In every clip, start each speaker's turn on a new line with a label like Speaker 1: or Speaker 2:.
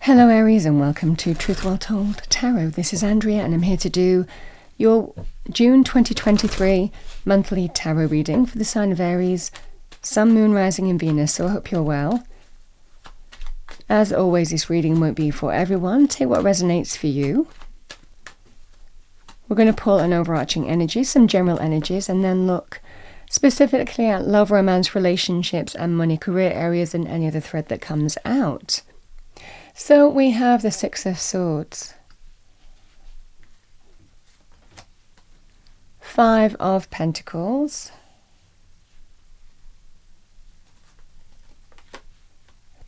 Speaker 1: Hello Aries and welcome to Truth Well Told Tarot. This is Andrea and I'm here to do your June 2023 monthly tarot reading for the sign of Aries, Sun, Moon, Rising and Venus, so I hope you're well. As always, this reading won't be for everyone. Take what resonates for you. We're going to pull an overarching energy, some general energies, and then look specifically at love, romance, relationships and money, career areas and any other thread that comes out. So we have the Six of Swords, Five of Pentacles,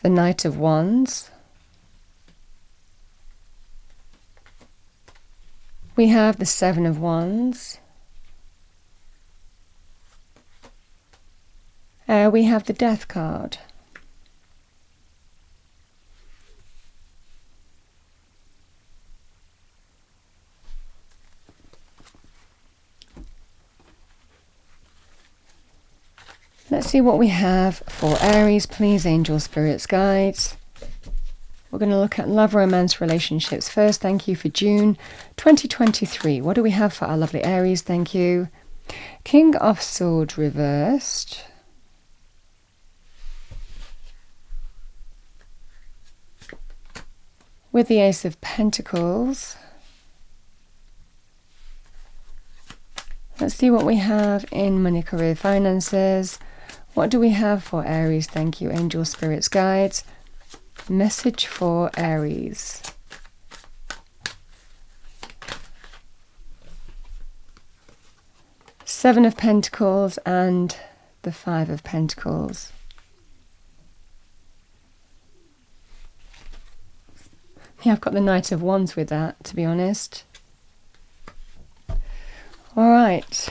Speaker 1: the Knight of Wands, we have the Seven of Wands, we have the Death card. Let's see what we have for Aries, please, angel, spirits, guides. We're going to look at love, romance, relationships first. Thank you for June 2023. What do we have for our lovely Aries? Thank you. King of Swords reversed. With the Ace of Pentacles. Let's see what we have in money, career, finances. What do we have for Aries? Thank you, angel, spirits, guides. Message for Aries. Seven of Pentacles and the Five of Pentacles. Yeah, I've got the Knight of Wands with that, to be honest. All right.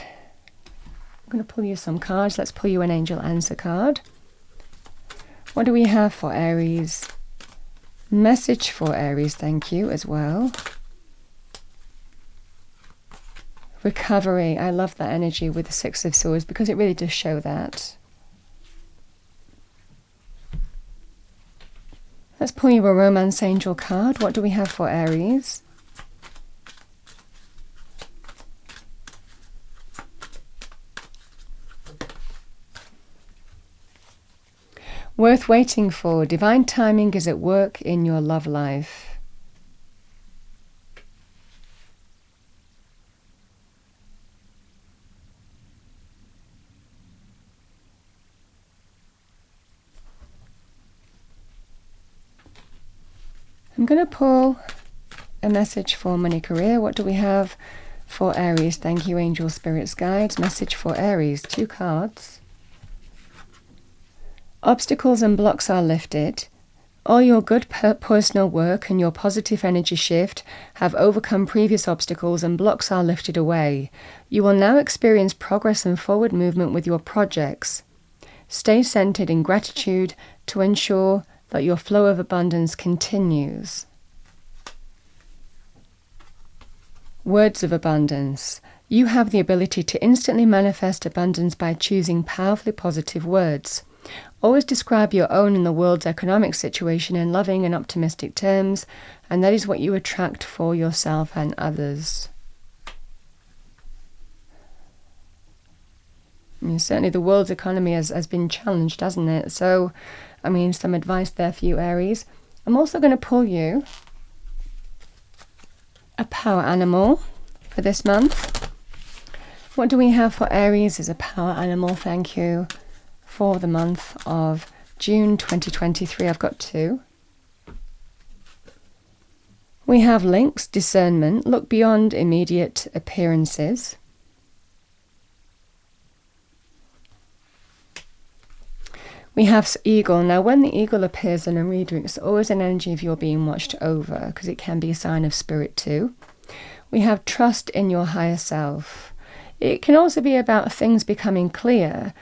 Speaker 1: I'm going to pull you some cards. Let's pull you an angel answer card. What do we have for Aries? Message for Aries, thank you as well. Recovery. I love that energy with the Six of Swords because it really does show that. Let's pull you a romance angel card. What do we have for Aries? Worth waiting for. Divine timing is at work in your love life. I'm going to pull a message for money, career. What do we have for Aries? Thank you, angel, spirits, guides. Message for Aries. 2 cards. Obstacles and blocks are lifted. All your good personal work and your positive energy shift have overcome previous obstacles and blocks are lifted away. You will now experience progress and forward movement with your projects. Stay centered in gratitude to ensure that your flow of abundance continues. Words of abundance. You have the ability to instantly manifest abundance by choosing powerfully positive words. Always describe your own and the world's economic situation in loving and optimistic terms, and that is what you attract for yourself and others. I mean, certainly the world's economy has been challenged, hasn't it? So, I mean, some advice there for you, Aries. I'm also going to pull you a power animal for this month. What do we have for Aries as a power animal? Thank you. For the month of June 2023, I've got 2. We have Lynx, discernment, look beyond immediate appearances. We have Eagle. Now, when the eagle appears in a reading, it's always an energy of you're being watched over because it can be a sign of spirit too. We have trust in your higher self. It can also be about things becoming clear.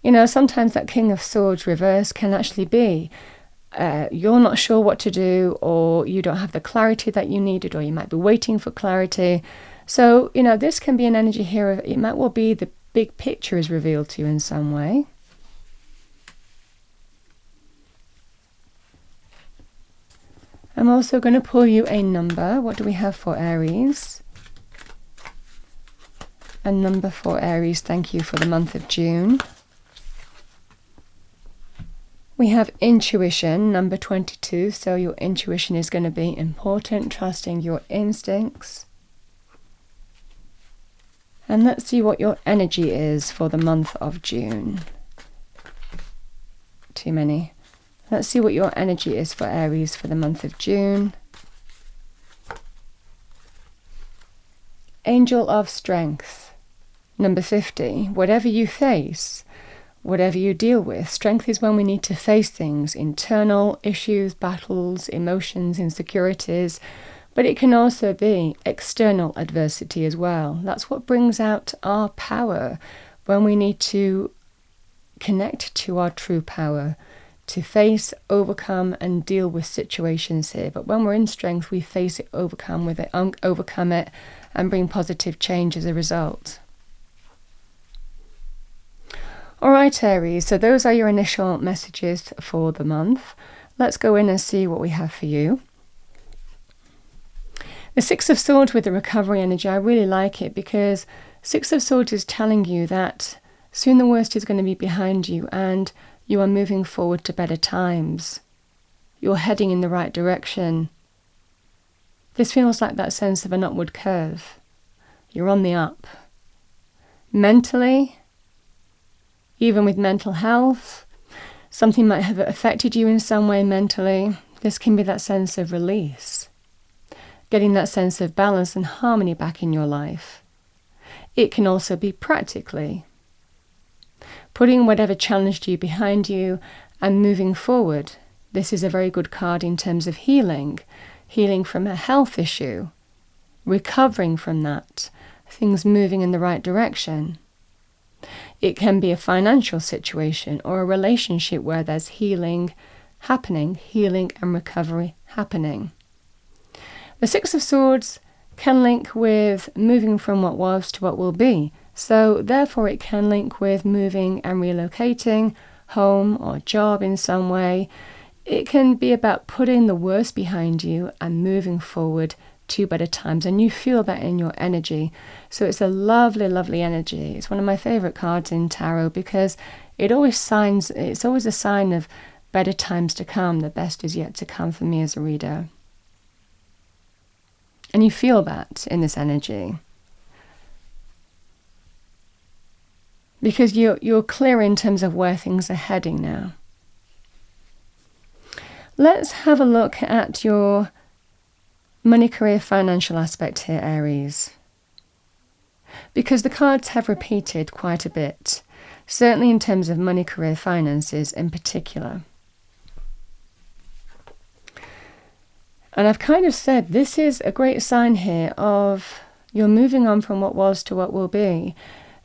Speaker 1: You know, sometimes that King of Swords reverse can actually be you're not sure what to do, or you don't have the clarity that you needed, or you might be waiting for clarity. So, you know, this can be an energy here of it might well be the big picture is revealed to you in some way. I'm also going to pull you a number. What do we have for Aries? A number for Aries, thank you, for the month of June. We have intuition, number 22, so your intuition is going to be important, trusting your instincts. And let's see what your energy is for the month of June. Too many. Let's see what your energy is for Aries for the month of June. Angel of Strength, number 50. Whatever you face, whatever you deal with, strength is when we need to face things, internal issues, battles, emotions, insecurities, but it can also be external adversity as well. That's what brings out our power when we need to connect to our true power, to face, overcome, and deal with situations here. But when we're in strength, we face it, overcome it, and bring positive change as a result. All right, Aries, so those are your initial messages for the month. Let's go in and see what we have for you. The Six of Swords with the recovery energy, I really like it because Six of Swords is telling you that soon the worst is going to be behind you and you are moving forward to better times. You're heading in the right direction. This feels like that sense of an upward curve. You're on the up. Mentally, even with mental health, something might have affected you in some way mentally. This can be that sense of release. Getting that sense of balance and harmony back in your life. It can also be practically. Putting whatever challenged you behind you and moving forward. This is a very good card in terms of healing. Healing from a health issue. Recovering from that. Things moving in the right direction. It can be a financial situation or a relationship where there's healing happening, healing and recovery happening. The Six of Swords can link with moving from what was to what will be. So therefore it can link with moving and relocating, home or job in some way. It can be about putting the worst behind you and moving forward to better times. And you feel that in your energy. So it's a lovely, lovely energy. It's one of my favorite cards in tarot because it's always a sign of better times to come. The best is yet to come for me as a reader. And you feel that in this energy. Because you're clear in terms of where things are heading now. Let's have a look at your money, career, financial aspect here, Aries. Because the cards have repeated quite a bit. Certainly in terms of money, career, finances in particular. And I've kind of said this is a great sign here of you're moving on from what was to what will be.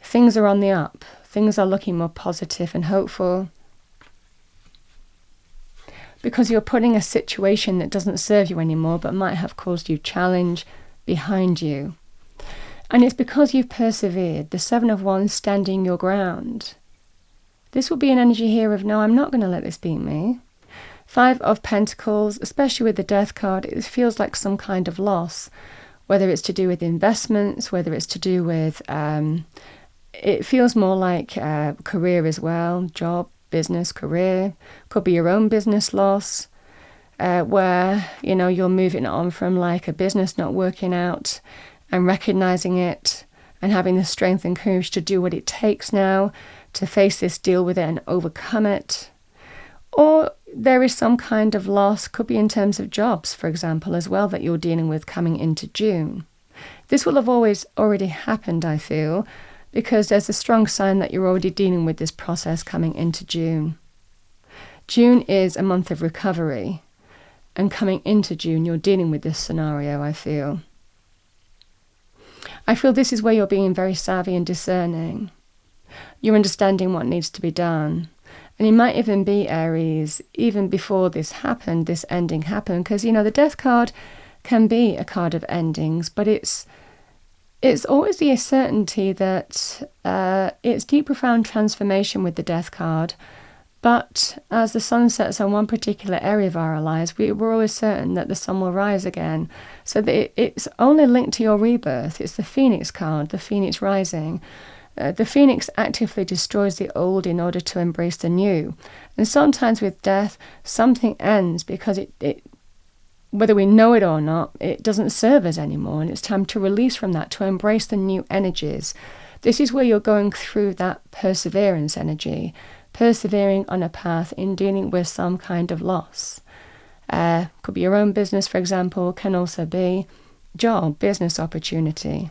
Speaker 1: Things are on the up. Things are looking more positive and hopeful. Because you're putting a situation that doesn't serve you anymore but might have caused you challenge behind you. And it's because you've persevered. The Seven of Wands standing your ground. This will be an energy here of, no, I'm not going to let this beat me. Five of Pentacles, especially with the Death card, it feels like some kind of loss. Whether it's to do with investments, whether it's to do with, it feels more like career as well. Job, business, career. Could be your own business loss. Where, you're moving on from like a business not working out and recognizing it and having the strength and courage to do what it takes now to face this, deal with it and overcome it. Or there is some kind of loss, could be in terms of jobs, for example, as well, that you're dealing with coming into June. This will have already happened, I feel, because there's a strong sign that you're already dealing with this process coming into June. June is a month of recovery, and coming into June, you're dealing with this scenario, I feel. I feel this is where you're being very savvy and discerning. You're understanding what needs to be done. And it might even be, Aries, even before this happened, this ending happened, because, the Death card can be a card of endings, but it's always the certainty that it's deep, profound transformation with the Death card, But as the sun sets on one particular area of our lives, we're always certain that the sun will rise again. So it's only linked to your rebirth. It's the Phoenix card, the Phoenix rising. The Phoenix actively destroys the old in order to embrace the new. And sometimes with death, something ends because it whether we know it or not, it doesn't serve us anymore. And it's time to release from that, to embrace the new energies. This is where you're going through that perseverance energy, persevering on a path in dealing with some kind of loss. Could be your own business, for example, can also be job, business opportunity.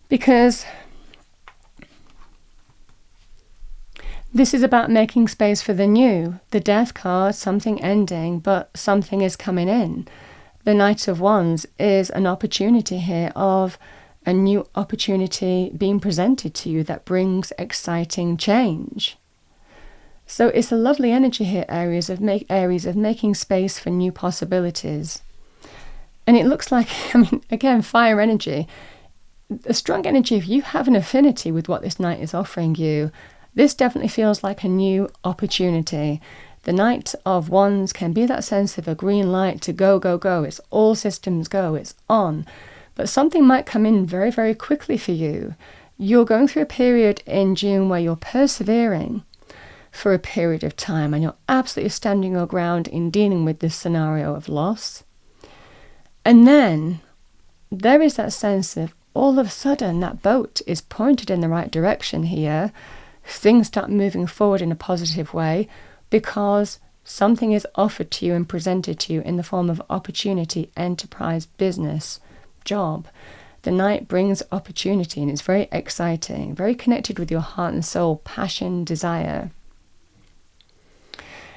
Speaker 1: Because this is about making space for the new. The Death card, something ending, but something is coming in. The Knight of Wands is an opportunity here of a new opportunity being presented to you that brings exciting change. So it's a lovely energy here, Aries, of making space for new possibilities. And it looks like, again, fire energy. A strong energy, if you have an affinity with what this Knight is offering you, this definitely feels like a new opportunity. The Knight of Wands can be that sense of a green light to go, go, go. It's all systems go, it's on. But something might come in very, very quickly for you. You're going through a period in June where you're persevering for a period of time and you're absolutely standing your ground in dealing with this scenario of loss. And then there is that sense of all of a sudden that boat is pointed in the right direction here. Things start moving forward in a positive way because something is offered to you and presented to you in the form of opportunity, enterprise, business, job. The Knight brings opportunity and it's very exciting, very connected with your heart and soul, passion, desire.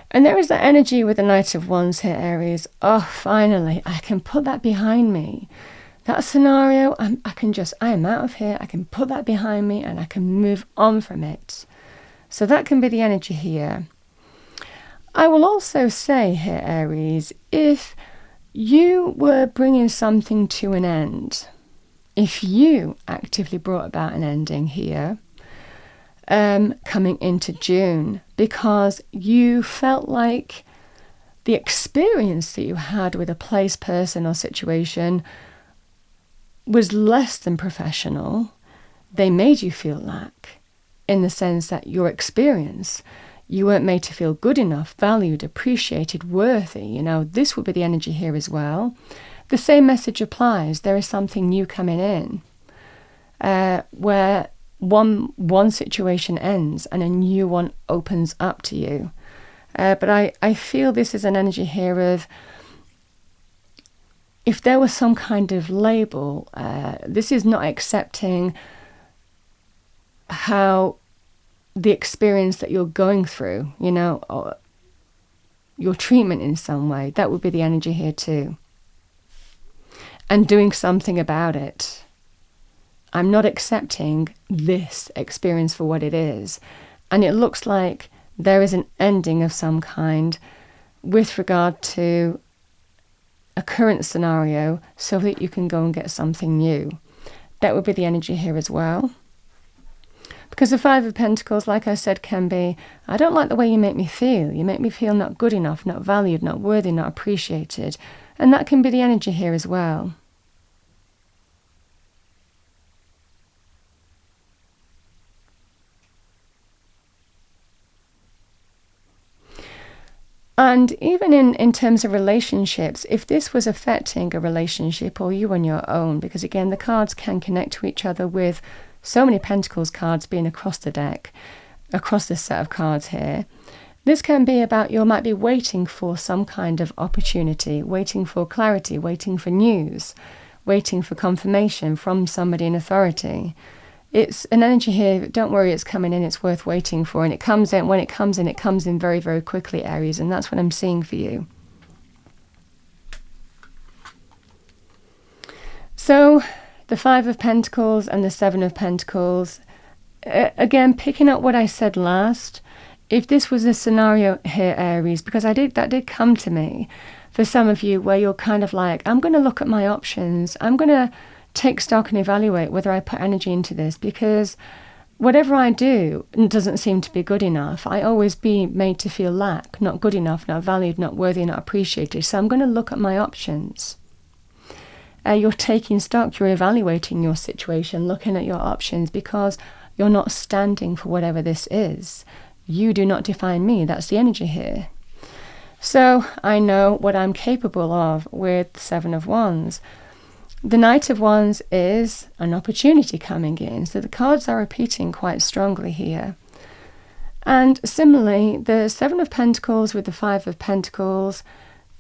Speaker 1: And there is that energy with the Knight of Wands here, Aries. Oh, finally, I can put that behind me. That scenario, I am out of here. I can put that behind me and I can move on from it. So that can be the energy here. I will also say here, Aries, if you were bringing something to an end, if you actively brought about an ending here, coming into June, because you felt like the experience that you had with a place, person or situation was less than professional, they made you feel lack in the sense that your experience, you weren't made to feel good enough, valued, appreciated, worthy. This would be the energy here as well. The same message applies. There is something new coming in where one situation ends and a new one opens up to you. But I feel this is an energy here of, if there was some kind of label, this is not accepting how the experience that you're going through, or your treatment in some way. That would be the energy here too. And doing something about it. I'm not accepting this experience for what it is. And it looks like there is an ending of some kind with regard to a current scenario so that you can go and get something new. That would be the energy here as well. Because the Five of Pentacles, like I said, can be, I don't like the way you make me feel. You make me feel not good enough, not valued, not worthy, not appreciated. And that can be the energy here as well. And even in terms of relationships, if this was affecting a relationship or you on your own, because again, the cards can connect to each other with so many Pentacles cards being across the deck, across this set of cards here. This can be about you might be waiting for some kind of opportunity, waiting for clarity, waiting for news, waiting for confirmation from somebody in authority. It's an energy here, don't worry, it's coming in, it's worth waiting for. And it comes in, when it comes in very, very quickly, Aries. And that's what I'm seeing for you. So, the Five of Pentacles and the Seven of Pentacles. Again, picking up what I said last, if this was a scenario here, Aries, because that did come to me, for some of you, where you're kind of like, I'm going to look at my options, I'm going to take stock and evaluate whether I put energy into this, because whatever I do doesn't seem to be good enough. I always be made to feel lack, not good enough, not valued, not worthy, not appreciated. So I'm going to look at my options. You're taking stock, you're evaluating your situation, looking at your options, because you're not standing for whatever this is. You do not define me. That's the energy here. So I know what I'm capable of with the Seven of Wands. The Knight of Wands is an opportunity coming in. So the cards are repeating quite strongly here. And similarly, the Seven of Pentacles with the Five of Pentacles,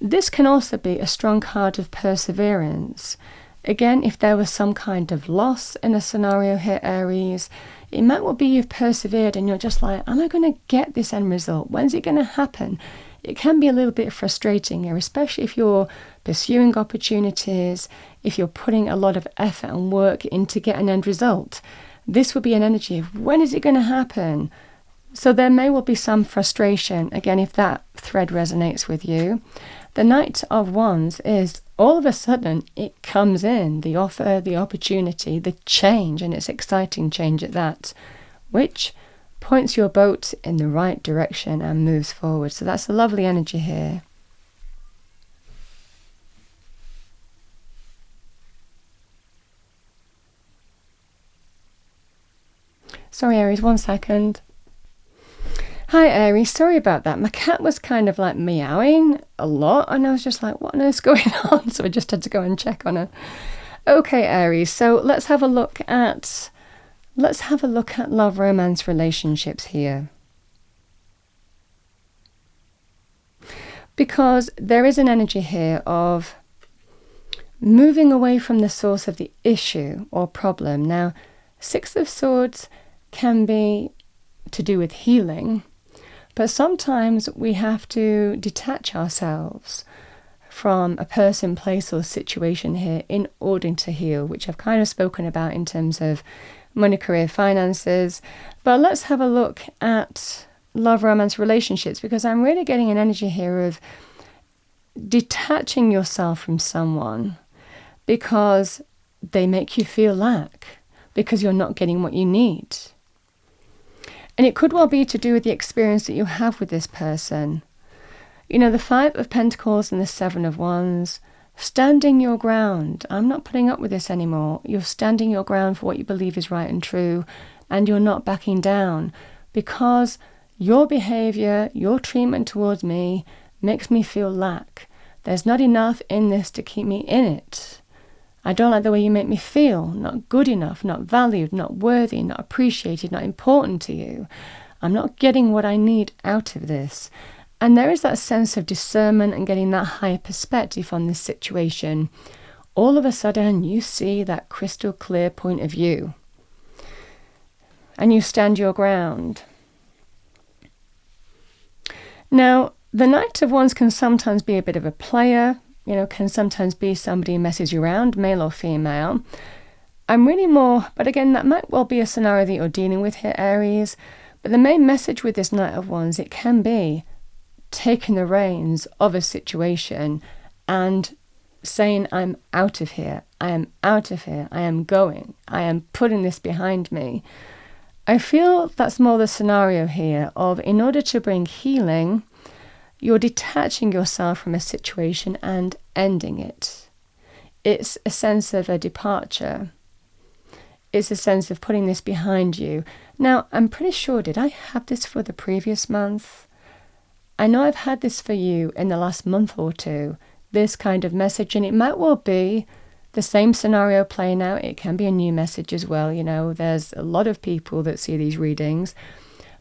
Speaker 1: this can also be a strong card of perseverance. Again, if there was some kind of loss in a scenario here, Aries, it might well be you've persevered and you're just like, am I going to get this end result? When's it going to happen? It can be a little bit frustrating here, especially if you're pursuing opportunities, if you're putting a lot of effort and work in to get an end result. This would be an energy of, when is it going to happen? So there may well be some frustration, again, if that thread resonates with you. The Knight of Wands is, all of a sudden, it comes in, the offer, the opportunity, the change, and it's exciting change at that, which points your boat in the right direction and moves forward. So that's a lovely energy here. Sorry, Aries, 1 second. Hi, Aries. Sorry about that. My cat was kind of like meowing a lot, and I was just like, what on earth's going on? So I just had to go and check on her. Okay, Aries. So let's have a look at love, romance, relationships here. Because there is an energy here of moving away from the source of the issue or problem. Now, Six of Swords can be to do with healing, but sometimes we have to detach ourselves from a person, place, or situation here in order to heal, which I've kind of spoken about in terms of money, career, finances. But let's have a look at love, romance, relationships, because I'm really getting an energy here of detaching yourself from someone because they make you feel lack, because you're not getting what you need. And it could well be to do with the experience that you have with this person. You know, the Five of Pentacles and the Seven of Wands, standing your ground. I'm not putting up with this anymore. You're standing your ground for what you believe is right and true, and you're not backing down, because your behavior, your treatment towards me makes me feel lack. There's not enough in this to keep me in it. I don't like the way you make me feel, not good enough, not valued, not worthy, not appreciated, not important to you. I'm not getting what I need out of this. And there is that sense of discernment and getting that higher perspective on this situation. All of a sudden, you see that crystal clear point of view. And you stand your ground. Now, the Knight of Wands can sometimes be a bit of a player, you know, can sometimes be somebody who messes you around, male or female. I'm really more, but again, that might well be a scenario that you're dealing with here, Aries. But the main message with this Knight of Wands, it can be taking the reins of a situation and saying, I'm out of here, I am out of here, I am going, I am putting this behind me. I feel that's more the scenario here of, in order to bring healing, you're detaching yourself from a situation and ending it. It's a sense of a departure. It's a sense of putting this behind you. Now, I'm pretty sure, did I have this for the previous month? I know I've had this for you in the last month or two, this kind of message, and it might well be the same scenario playing out. It can be a new message as well. You know, there's a lot of people that see these readings,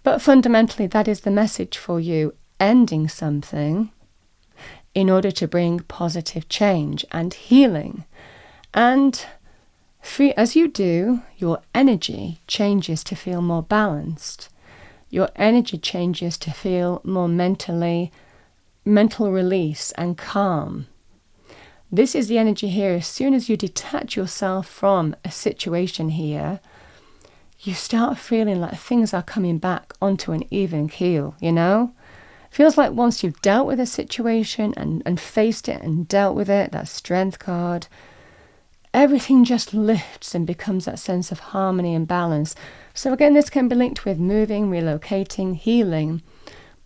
Speaker 1: but fundamentally that is the message for you, ending something in order to bring positive change and healing. And as you do, your energy changes to feel more balanced. Your energy changes to feel more mental release and calm. This is the energy here. As soon as you detach yourself from a situation here, you start feeling like things are coming back onto an even keel, you know? Feels like once you've dealt with a situation and faced it and dealt with it, that Strength card, everything just lifts and becomes that sense of harmony and balance. So again, this can be linked with moving, relocating, healing.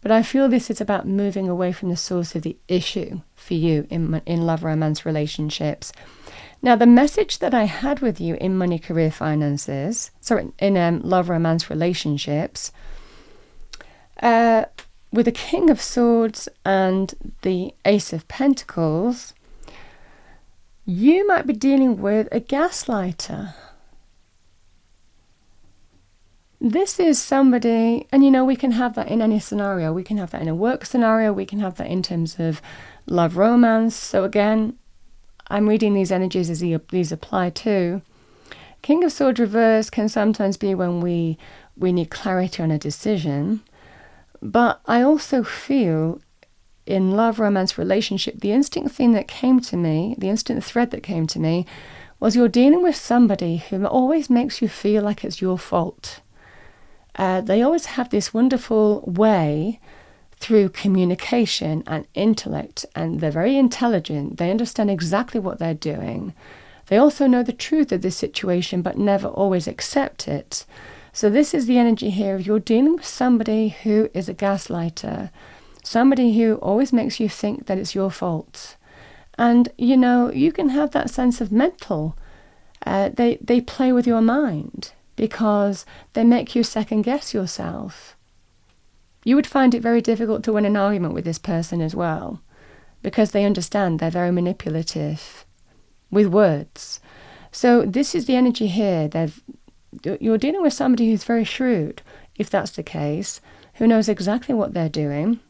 Speaker 1: But I feel this is about moving away from the source of the issue for you in love, romance, relationships. Now, the message that I had with you in money, career, finances, in love, romance, relationships, with the King of Swords and the Ace of Pentacles, you might be dealing with a gaslighter. This is somebody, and we can have that in any scenario. We can have that in a work scenario. We can have that in terms of love, romance. So again, I'm reading these energies as these apply too. King of Swords reverse can sometimes be when we need clarity on a decision. But I also feel in love, romance, relationship, the instinct thing that came to me, the instant thread that came to me, was you're dealing with somebody who always makes you feel like it's your fault. They always have this wonderful way through communication and intellect, and they're very intelligent. They understand exactly what they're doing. They also know the truth of this situation, but never always accept it. So this is the energy here of you're dealing with somebody who is a gaslighter, somebody who always makes you think that it's your fault. And, you can have that sense of mental. They play with your mind, because they make you second guess yourself. You would find it very difficult to win an argument with this person as well, because they understand they're very manipulative with words. So this is the energy here. You're dealing with somebody who's very shrewd, if that's the case, who knows exactly what they're doing.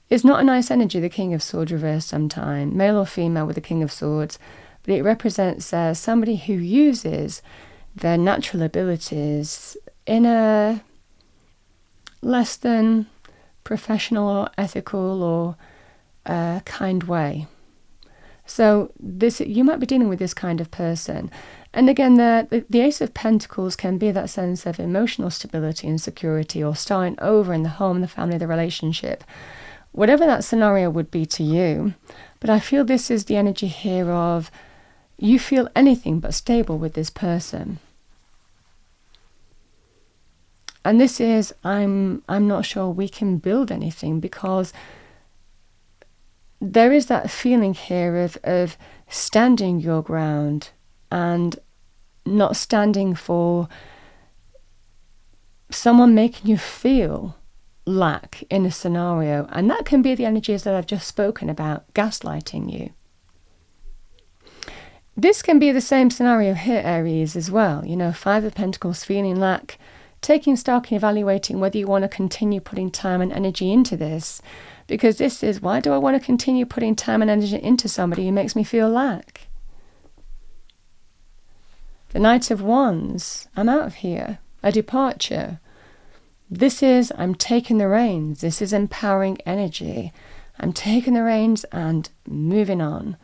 Speaker 1: It's not a nice energy, the King of Swords reverse sometime, male or female with the King of Swords, but it represents somebody who uses their natural abilities in a less than professional or ethical or kind way. So you might be dealing with this kind of person. And again, the Ace of Pentacles can be that sense of emotional stability and security, or starting over in the home, the family, the relationship, whatever that scenario would be to you. But I feel this is the energy here of you feel anything but stable with this person. And this is, I'm not sure we can build anything, because there is that feeling here of standing your ground and not standing for someone making you feel lack in a scenario. And that can be the energies that I've just spoken about, gaslighting you. This can be the same scenario here, Aries, as well. 5 of Pentacles, feeling lack, taking stock and evaluating whether you want to continue putting time and energy into this. Because this is, why do I want to continue putting time and energy into somebody who makes me feel lack? The Knight of Wands, I'm out of here. A departure. This is, I'm taking the reins. This is empowering energy. I'm taking the reins and moving on.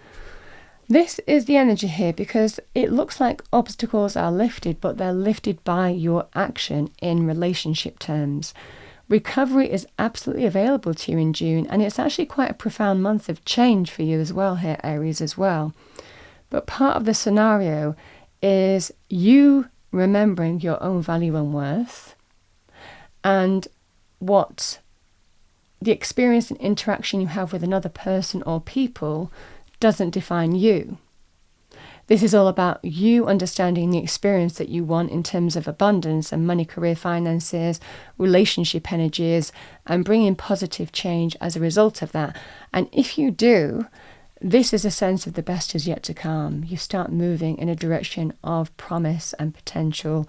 Speaker 1: This is the energy here, because it looks like obstacles are lifted, but they're lifted by your action in relationship terms. Recovery is absolutely available to you in June, and it's actually quite a profound month of change for you as well here, Aries, as well. But part of the scenario is you remembering your own value and worth, and what the experience and interaction you have with another person or people doesn't define you. This is all about you understanding the experience that you want in terms of abundance and money, career, finances, relationship energies, and bringing positive change as a result of that. And if you do, this is a sense of the best is yet to come. You start moving in a direction of promise and potential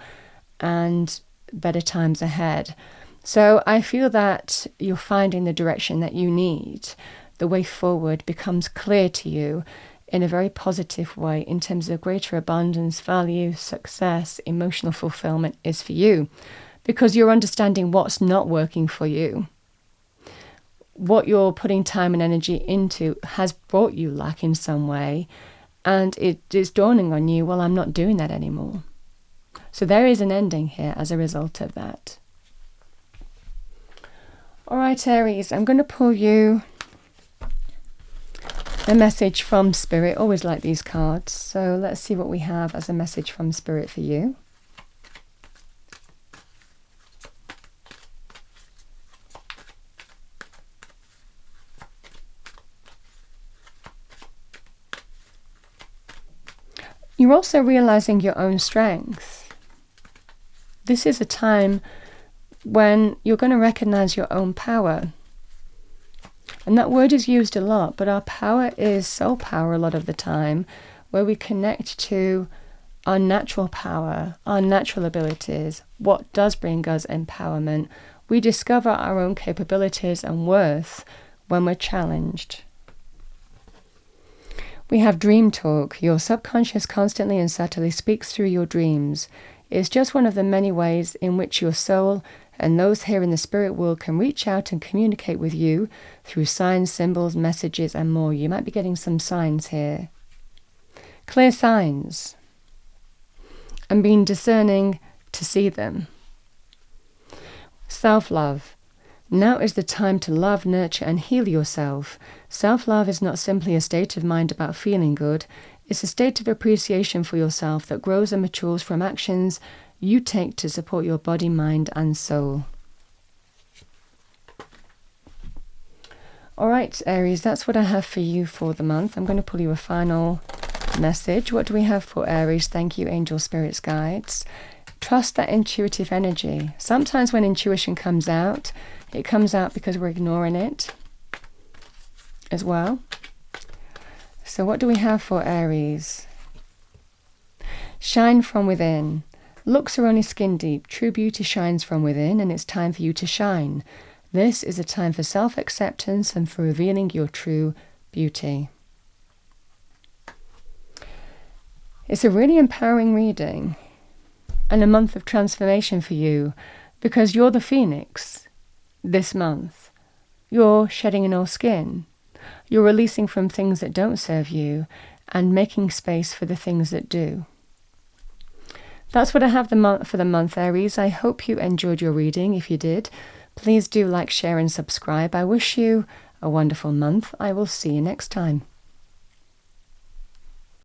Speaker 1: and better times ahead. So I feel that you're finding the direction that you need. The way forward becomes clear to you in a very positive way in terms of greater abundance, value, success, emotional fulfillment is for you, because you're understanding what's not working for you. What you're putting time and energy into has brought you lack in some way, and it is dawning on you, well, I'm not doing that anymore. So there is an ending here as a result of that. All right, Aries, I'm going to pull you A message from Spirit. Always like these cards. So let's see what we have as a message from Spirit for you. You're also realizing your own strength. This is a time when you're going to recognize your own power. And that word is used a lot, but our power is soul power a lot of the time, where we connect to our natural power, our natural abilities, what does bring us empowerment. We discover our own capabilities and worth when we're challenged. We have dream talk. Your subconscious constantly and subtly speaks through your dreams. It's just one of the many ways in which your soul and those here in the spirit world can reach out and communicate with you through signs, symbols, messages, and more. You might be getting some signs here. Clear signs. And being discerning to see them. Self-love. Now is the time to love, nurture, and heal yourself. Self-love is not simply a state of mind about feeling good. It's a state of appreciation for yourself that grows and matures from actions you take to support your body, mind, and soul. All right, Aries, that's what I have for you for the month. I'm going to pull you a final message. What do we have for Aries? Thank you, angel, spirits, guides. Trust that intuitive energy. Sometimes when intuition comes out, it comes out because we're ignoring it as well. So what do we have for Aries? Shine from within. Looks are only skin deep. True beauty shines from within, and it's time for you to shine. This is a time for self-acceptance and for revealing your true beauty. It's a really empowering reading and a month of transformation for you, because you're the phoenix this month. You're shedding an old skin. You're releasing from things that don't serve you and making space for the things that do. That's what I have for the month, Aries. I hope you enjoyed your reading. If you did, please do like, share, and subscribe. I wish you a wonderful month. I will see you next time.